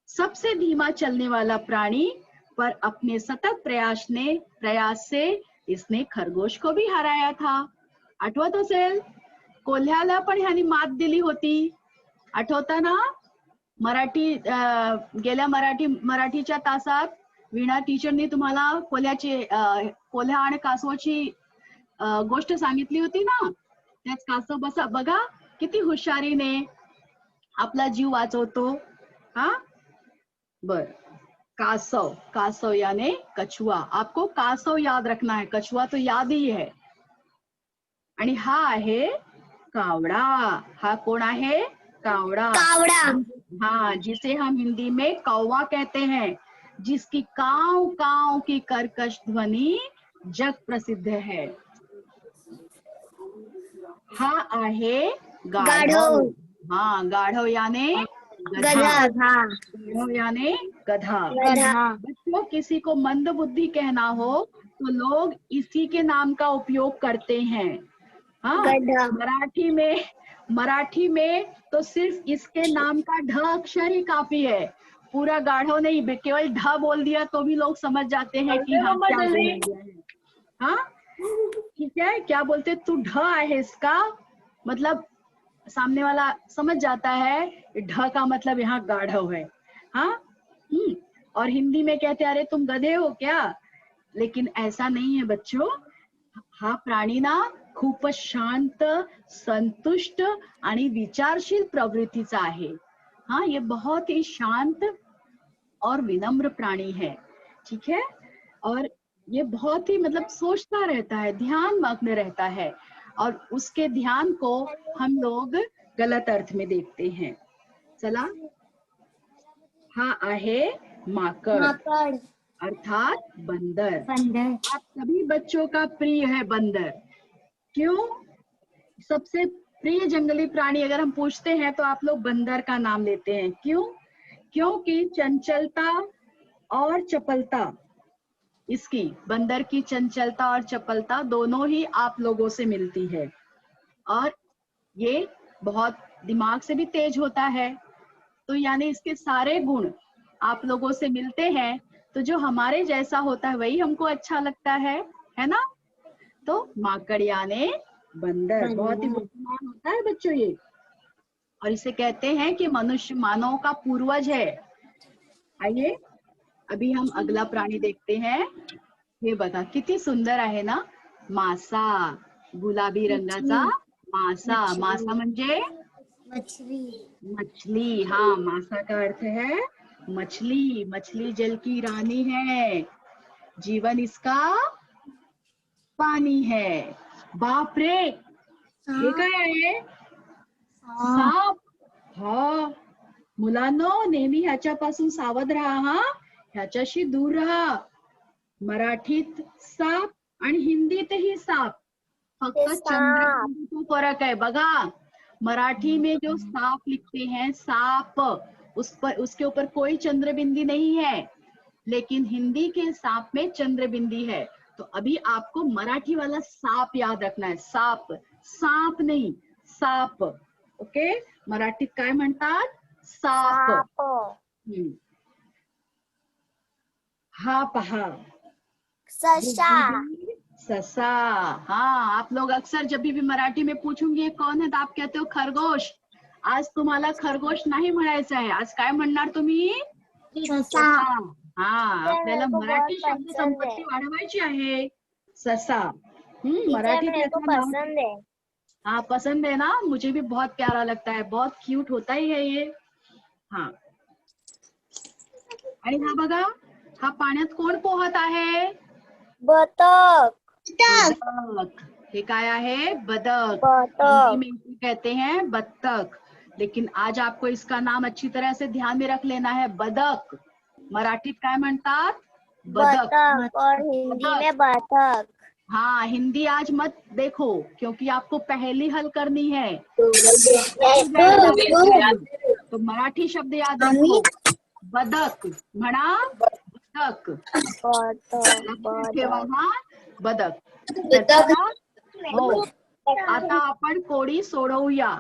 [SPEAKER 1] सबसे धीमा चलने वाला प्राणी, पर अपने सतत प्रयास से इसने खरगोश को भी हराया था. आठवत असेल, कोल्ह्याला पण ह्यानी मात दिली होती. आठवता ना? गेल्या मराठीच्या तासात वीणा टीचरनी तुम्हाला कोल्हा आणि कासवाची गोष्ट सांगितली होती ना. त्याच कासव बघा किती हुशारीने आपला जीव वाचवतो. हा, बर. कासव यानी कछुआ. आपको कासव याद रखना है, कछुआ तो याद ही है. आणि हा आहे कावड़ा. हा कोण आहे? कावड़ा. हाँ, जिसे हम हिंदी में कौवा कहते हैं, जिसकी काव काव की कर्कश ध्वनि जग प्रसिद्ध है. हा आहे गाढव. हाँ, गाढव यानी गधा. गाढव यानी गधा. बच्चों, किसी को मंद बुद्धि कहना हो तो लोग इसी के नाम का उपयोग करते हैं. हाँ, मराठी में तो सिर्फ इसके नाम का ढ अक्षर ही काफी है. पूरा गाढ़ो नहीं, केवल ढ बोल दिया तो भी लोग समझ जाते हैं कि हाँ क्या बोला गया है. हाँ, ठीक है, क्या बोलते, तू ढ है इसका मतलब सामने वाला समझ जाता है ढ का मतलब यहाँ गाढ़व है. हाँ, और हिंदी में कहते अरे तुम गधे हो क्या, लेकिन ऐसा नहीं है बच्चों. हा प्राणी ना खूपच शांत, संतुष्ट आणि विचारशील प्रवृत्तीचा आहे. हाँ, ये बहुत ही शांत और विनम्र प्राणी है. ठीक है, और ये बहुत ही मतलब सोचता रहता है, ध्यान मग्न रहता है, और उसके ध्यान को हम लोग गलत अर्थ में देखते हैं. चला, हा आहे माकड़, अर्थात बंदर. आप सभी बच्चों का प्रिय है बंदर. क्यों? सबसे प्रिय जंगली प्राणी अगर हम पूछते हैं तो आप लोग बंदर का नाम लेते हैं. क्यों? क्योंकि चंचलता और चपलता, इसकी बंदर की चंचलता और चपलता दोनों ही आप लोगों से मिलती है, और ये बहुत दिमाग से भी तेज होता है. तो यानी इसके सारे गुण आप लोगों से मिलते हैं, तो जो हमारे जैसा होता है वही हमको अच्छा लगता है ना. तो माकड़ यानी बंदर बहुत ही बुद्धिमान होता है बच्चों ये, और इसे कहते हैं कि मनुष्य मानव का पूर्वज है. आइए अभी हम अगला प्राणी देखते हैं. हे बघा किती सुंदर आहे ना. मासा, गुलाबी रंगाचा मासा. मासा म्हणजे मछली. हाँ, मासा का अर्थ है मछली. मछली जल की रानी है, जीवन इसका पानी है. बाप रे, हे काय आहे? साप. हा, मुलांनो, नेहमी ह्याच्यापासून सावध राहा. हा, ह्याच्याशी दूर राहा. मराठीत साप आणि हिंदीतही साप. फक्त
[SPEAKER 2] साप.
[SPEAKER 1] चंद्रबिंदू तो फरक है बघा. मराठी में जो सांप लिखते हैं सांप, उस पर उसके ऊपर कोई चंद्रबिंदी नहीं है, लेकिन हिंदी के सांप में चंद्रबिंदी है. तो अभी आपको मराठी वाला सांप याद रखना है. सांप, सांप नहीं, साप. ओके. मराठीत काय म्हणतात? साप.
[SPEAKER 2] साप.
[SPEAKER 1] हा पहा,
[SPEAKER 2] ससा.
[SPEAKER 1] ससा. हाँ, आप लोग अक्सर जब भी मराठी में पूछूंगी ये कौन है तो आप कहते हो खरगोश. आज तुम्हाला खरगोश नाही म्हणायचं आहे. आज काय म्हणणार तुम्ही?
[SPEAKER 2] ससा.
[SPEAKER 1] हा, आपल्याला
[SPEAKER 2] मेरे को
[SPEAKER 1] मराठी
[SPEAKER 2] बहुत
[SPEAKER 1] शब्द
[SPEAKER 2] पसंद
[SPEAKER 1] संपत्ती
[SPEAKER 2] है.
[SPEAKER 1] वाढवायची आहे. ससा.
[SPEAKER 2] टीचर
[SPEAKER 1] मराठी
[SPEAKER 2] मेरे को
[SPEAKER 1] त्याचं नाव.
[SPEAKER 2] पसंद है.
[SPEAKER 1] हाँ, पसंद है ना. मुझे भी बहुत प्यारा लगता है. बहुत क्यूट होता ही है ये. हाँ. आणि हा बघा, हा पाण्यात कोण पोहत आहे?
[SPEAKER 2] बतख.
[SPEAKER 1] बदक. ये काय आहे? बदक.
[SPEAKER 2] बतख.
[SPEAKER 1] हिंदी में इसे कहते हैं बत्तख, लेकिन आज आपको इसका नाम अच्छी तरह से ध्यान में रख लेना है. बदक. मराठीत काय म्हणतात? बदक.
[SPEAKER 2] बतख और हिंदी में बतख.
[SPEAKER 1] हाँ, हिंदी आज मत देखो क्योंकि आपको पहेली हल करनी है. तो मराठी शब्द याद रखो. बदक म्हणा. बदक. लक्षात ठेवा. हा, बदक. हो. आता आपण कोडी सोडवूया.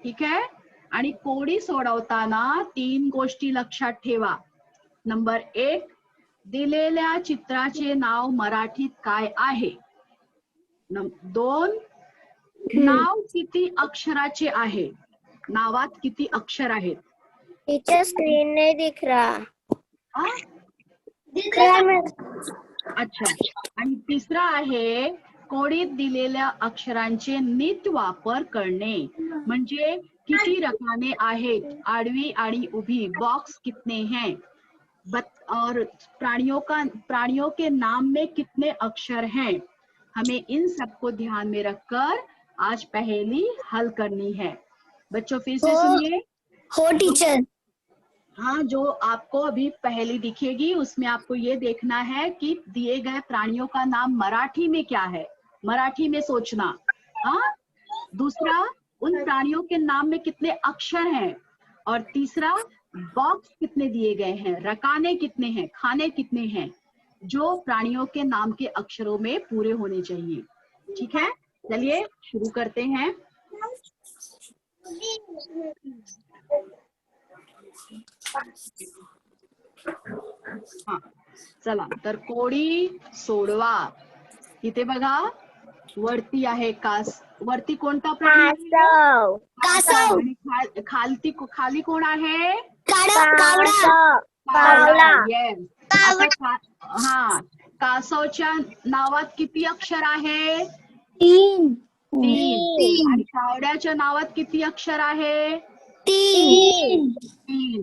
[SPEAKER 1] ठीक आहे. आणि कोडी सोडवताना 3 गोष्टी लक्षात ठेवा. नंबर 1, दिलेल्या चित्राचे नाव मराठीत काय आहे? 2, नाव किती अक्षराचे आहे? नावात किती अक्षर आहेत?
[SPEAKER 2] टीचर स्क्रीन नहीं दिख रहा.
[SPEAKER 1] हा?
[SPEAKER 2] दिख रहा है.
[SPEAKER 1] अच्छा. आणि तिसरा आहे, कोडीत दिलेल्या अक्षरांचे नीट वापर करणे. म्हणजे किती रकाने आहेत, आडवी आणि उभी, बॉक्स कितने हैं, और प्राणियों के नाम में कितने अक्षर हैं. हमें इन सबको ध्यान में रखकर आज पहेली हल करनी है. बच्चों फिर से सुनिए.
[SPEAKER 2] हो टीचर.
[SPEAKER 1] हाँ, जो आपको अभी पहेली दिखेगी उसमें आपको ये देखना है कि दिए गए प्राणियों का नाम मराठी में क्या है. मराठी में सोचना. हाँ. दूसरा, उन प्राणियों के नाम में कितने अक्षर हैं, और तीसरा, बॉक्स कितने दिए गए हैं, रकाने कितने हैं, खाने कितने हैं, जो प्राणियों के नाम के अक्षरों में पूरे होने चाहिए. ठीक है. चलिए शुरू करते हैं. हा, चला तर कोडी सोडवा. इथे बघा, वरती आहे कास. वरती कोणता प्राणी आहे?
[SPEAKER 2] कासव.
[SPEAKER 1] आणि खाली कोण आहे?
[SPEAKER 2] कावळा.
[SPEAKER 1] येस. आता हा, कासवच्या नावात किती अक्षर आहे?
[SPEAKER 2] 3.
[SPEAKER 1] आणि कावड्याच्या नावात किती अक्षर आहे?
[SPEAKER 2] 3.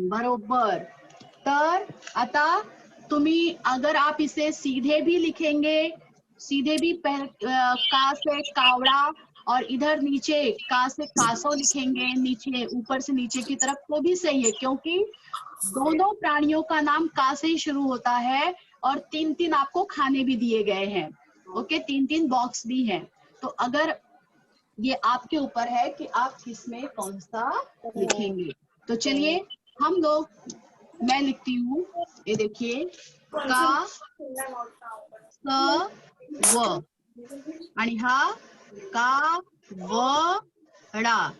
[SPEAKER 1] बरोबर. तर आता तुम्ही, अगर आप इसे सीधे भी लिखेंगे, सीधे भी का से कावड़ा और इधर नीचे का से कासव लिखेंगे, नीचे ऊपर से नीचे की तरफ, तो भी सही है, क्योंकि दोनों प्राणियों का नाम का से ही शुरू होता है और 3-3 आपको खाने भी दिए गए हैं. ओके, 3-3 बॉक्स भी हैं. तो अगर ये आपके ऊपर है कि आप किसमें कौन सा लिखेंगे. तो चलिए हम लोग, मैं लिखती हूँ. ये देखिए, का स व आणि हा का व ड़ा.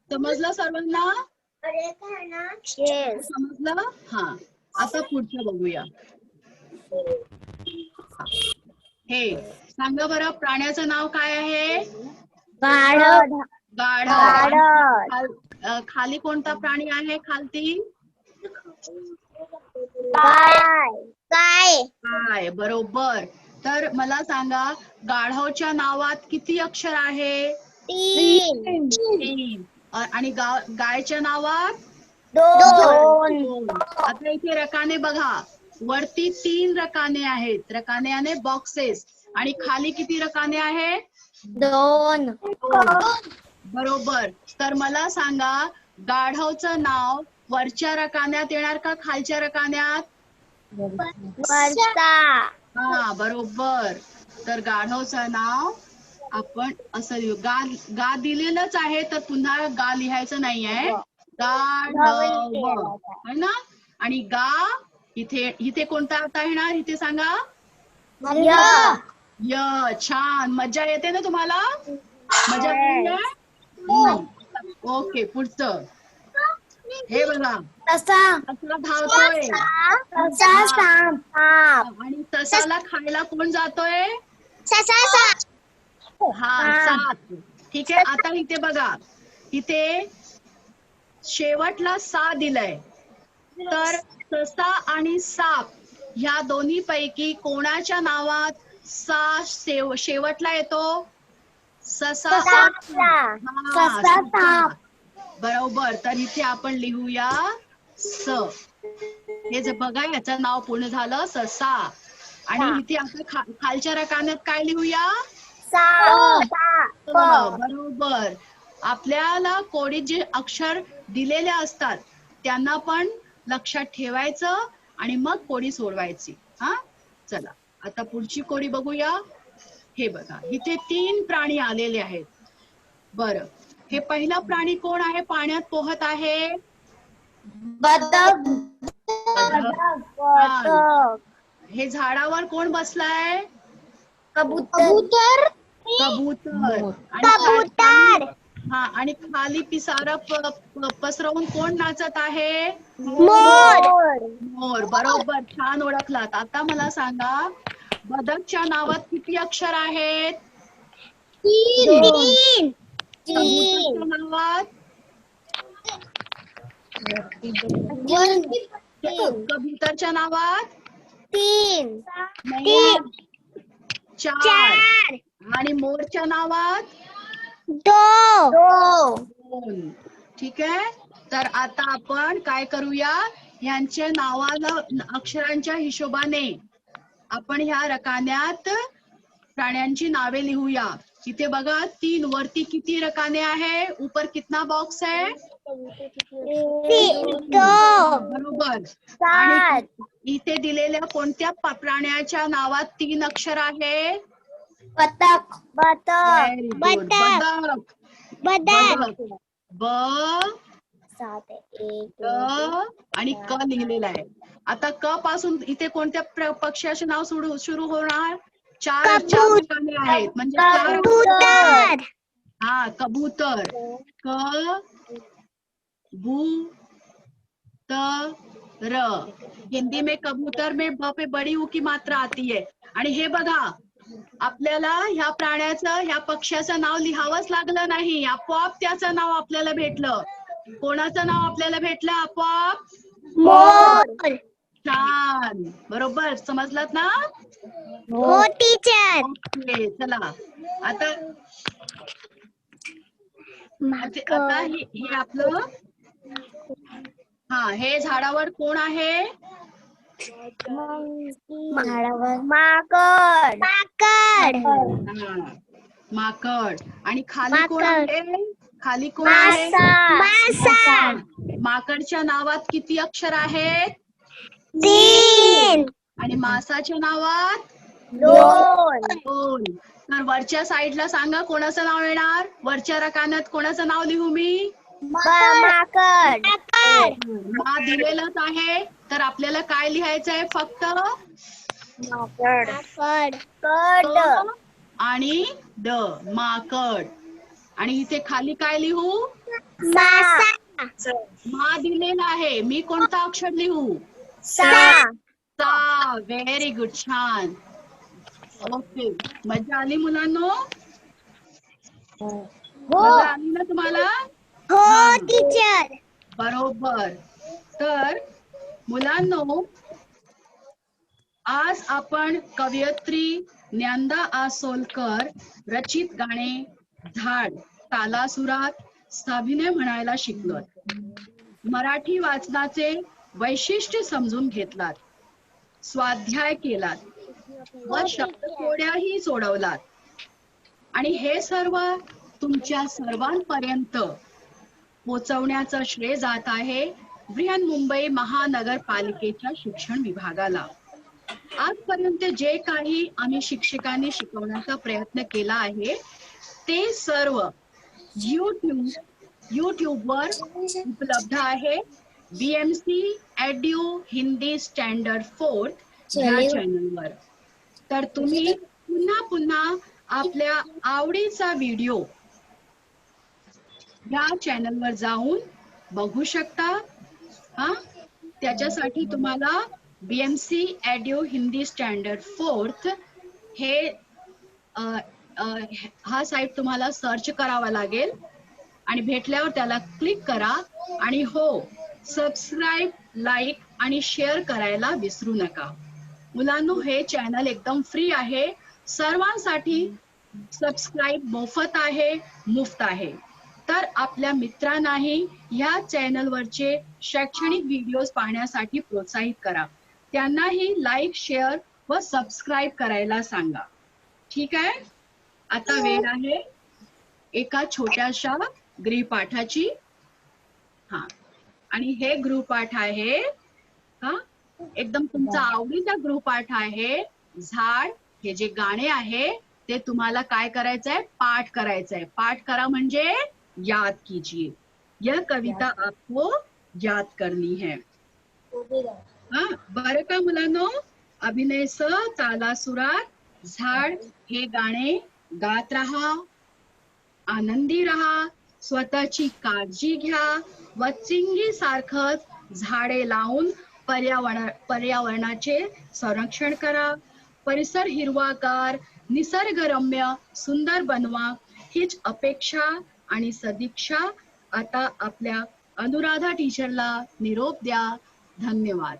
[SPEAKER 1] समजलं सर्वांना?
[SPEAKER 2] Yes.
[SPEAKER 1] समजलं. हा, आता पुढचं बघूया. हे सांगा बरं, प्राण्याचं नाव काय आहे?
[SPEAKER 2] गाढव.
[SPEAKER 1] गाढव. खाली कोणता प्राणी आहे? खालती गाय. बरोबर. तर मला सांगा, गाढवच्या नावात किती अक्षर आहे? 3. आणि गायच्या नावात 2. आता इथे रकाने बघा, वरती 3 रकाने आहेत. रकाने आणि बॉक्सेस. आणि खाली किती रकाने आहेत?
[SPEAKER 2] 2.
[SPEAKER 1] बरोबर. तर मला सांगा, गाढवचं नाव वरच्या रकान्यात येणार का खालच्या रकान्यात?
[SPEAKER 2] वरचा.
[SPEAKER 1] हा, बरोबर. तर गाढवचं नाव आपण असं लिहू. गा गा दिलेलंच आहे तर पुन्हा गा लिहायचं नाहीये. गाढव है ना. आणि गा इथे इथे कोणता आता येणार इथे सांगा. य. छान. मजा येते ना तुम्हाला. मजा येते. ओके पुढचं. हे बघा तसा धावतोय आणि तसाला खायला कोण जातोय. हा साप. ठीक आहे. आता इथे बघा इथे शेवटला सा दिलंय तर ससा आणि साप ह्या दोन्ही पैकी कोणाच्या नावात सा शेवटला येतो. ससा. बरोबर. तर इथे आपण लिहूया स. हे जे बघा याचं नाव पूर्ण झालं ससा. आणि इथे आता खालच्या रकान्यात काय लिहूया. बरोबर. आपल्याला कोडीत जे अक्षर दिलेले असतात त्यांना पण लक्षात ठेवायचं आणि मग कोडी सोडवायची. हा चला आता पुढची कोडी बघूया. हे बघा इथे 3 प्राणी आलेले आहेत. बरं हे पहिला प्राणी कोण आहे पाण्यात पोहत आहे.
[SPEAKER 2] बदक.
[SPEAKER 1] हे झाडावर कोण बसलाय.
[SPEAKER 2] कबूतर.
[SPEAKER 1] हा आणि खाली पिसारा पसरवून कोण नाचत आहे. मोर. बरोबर. छान ओळखलात. आता मला सांगा बदकच्या नावात किती अक्षर आहेत.
[SPEAKER 2] 3.
[SPEAKER 1] कबूतरच्या नावात. कबूतरच्या नावात
[SPEAKER 2] 3.
[SPEAKER 1] 4. आणि मोरच्या नावात
[SPEAKER 2] 2.
[SPEAKER 1] ठीक आहे. तर आता आपण काय करूया ह्यांच्या नावाला अक्षरांच्या हिशोबाने आपण ह्या रकान्यात प्राण्यांची नावे लिहूया. इथे बघा 3 वरती किती रकाने आहे. ऊपर कितना बॉक्स है.
[SPEAKER 2] 2.
[SPEAKER 1] बरोबर. आणि इथे दिलेल्या कोणत्या प्राण्याच्या नावात 3 अक्षर आहे.
[SPEAKER 2] बतक.
[SPEAKER 1] बदक. ब आणि क लिहिलेला आहे. आता क पासून इथे कोणत्या पक्ष्याचे नाव सुरू होणार. 4 रकाने आहेत म्हणजे 4. हा कबूतर. क बू त र. हिंदी में कबूतर में ब पे बड़ी ऊ की मात्रा आती है. आणि हे बघा आपल्याला ह्या प्राण्याचं ह्या पक्ष्याचं नाव लिहावंच लागलं नाही. आपोआप त्याचं नाव आपल्याला भेटलं. कोणाचं नाव आपल्याला भेटलं आपोआप.
[SPEAKER 2] मोर.
[SPEAKER 1] छान. बरोबर. समजलात ना.
[SPEAKER 2] हो टीचर.
[SPEAKER 1] ओके चला आता हे आपलं. हा हे झाडावर कोण आहे.
[SPEAKER 2] माकड.
[SPEAKER 1] माकड. आणि खाली कोण आहे. खाली कोण आहे. माकडच्या नावात किती अक्षर आहेत.
[SPEAKER 2] 3.
[SPEAKER 1] आणि मासाच्या नावात
[SPEAKER 2] 2.
[SPEAKER 1] तर वरच्या साईडला सांगा कोणाचं नाव येणार. वरच्या रकान्यात कोणाचं नाव लिहू मी.
[SPEAKER 2] माकड.
[SPEAKER 1] मा दिलेलंच आहे तर आपल्याला काय लिहायचंय फक्त. आणि ड. माकड. आणि इथे खाली काय लिहू. मा दिलेला आहे. मी कोणता अक्षर लिहू. सा. Very good. छान. ओके मजा आली मुलांनो. मजा आली ना तुम्हाला.
[SPEAKER 2] हो टीचर.
[SPEAKER 1] बरोबर. तर मुलांनो आज आपण कवयित्री ज्ञानदा आसोलकर रचित गाणे झाड तालासुरात साभिनय म्हणायला शिकलो. मराठी वाचनाचे वैशिष्ट्य समजून घेतलात. स्वाध्याय केलात व शब्दकोड्याही सोडवलात. आणि हे सर्व तुमच्या सर्वांपर्यंत पोहोचवण्याचं श्रेय जात आहे बृहन्मुंबई महानगरपालिकेच्या शिक्षण विभागाला. आजपर्यंत जे काही आम्ही शिक्षकांनी शिकवण्याचा प्रयत्न केला आहे ते सर्व यूट्यूबवर उपलब्ध आहे. BMC edu Hindi standard 4th ह्या चॅनलवर. तर तुम्ही पुन्हा पुन्हा आपल्या आवडीचा व्हिडिओ या चॅनलवर जाऊन बघू शकता. त्याच्यासाठी तुम्हाला BMC edu Hindi standard 4th हे हा साईट तुम्हाला सर्च करावा लागेल आणि भेटल्यावर त्याला क्लिक करा. आणि हो, सबस्क्राईब, लाईक आणि शेअर करायला विसरू नका. मुलांनो, हे चॅनल एकदम फ्री आहे, सर्वांसाठी सबस्क्राईब मोफत आहे, मुफ्त आहे. तर आपल्या मित्रांनाही ह्या चॅनलवरचे शैक्षणिक व्हिडिओज पाहण्यासाठी प्रोत्साहित करा. त्यांनाही लाईक, शेअर व सबस्क्राईब करायला सांगा. ठीक आहे. आता वेळ आहे एका छोट्याशा गृहपाठाची. आणि हे गृहपाठ आहे एकदम तुमचा आवडीचा गृहपाठ आहे. झाड हे जे गाणे आहे ते तुम्हाला काय करायचंय, पाठ करायचंय. पाठ करा म्हणजे याद कीजिए. यह कविता आपको याद करनी है. बरं का मुलांनो? अभिनय स ताला सुरात झाड हे गाणे गात राहा, आनंदी राहा, स्वतःची काळजी घ्या व चिंगी सारखंच झाडे लावून पर्यावरणाचे संरक्षण करा. परिसर हिरवागार, निसर्गरम्य, सुंदर बनवा. हीच अपेक्षा आणि सदिच्छा. आता आपल्या अनुराधा टीचरला निरोप द्या. धन्यवाद.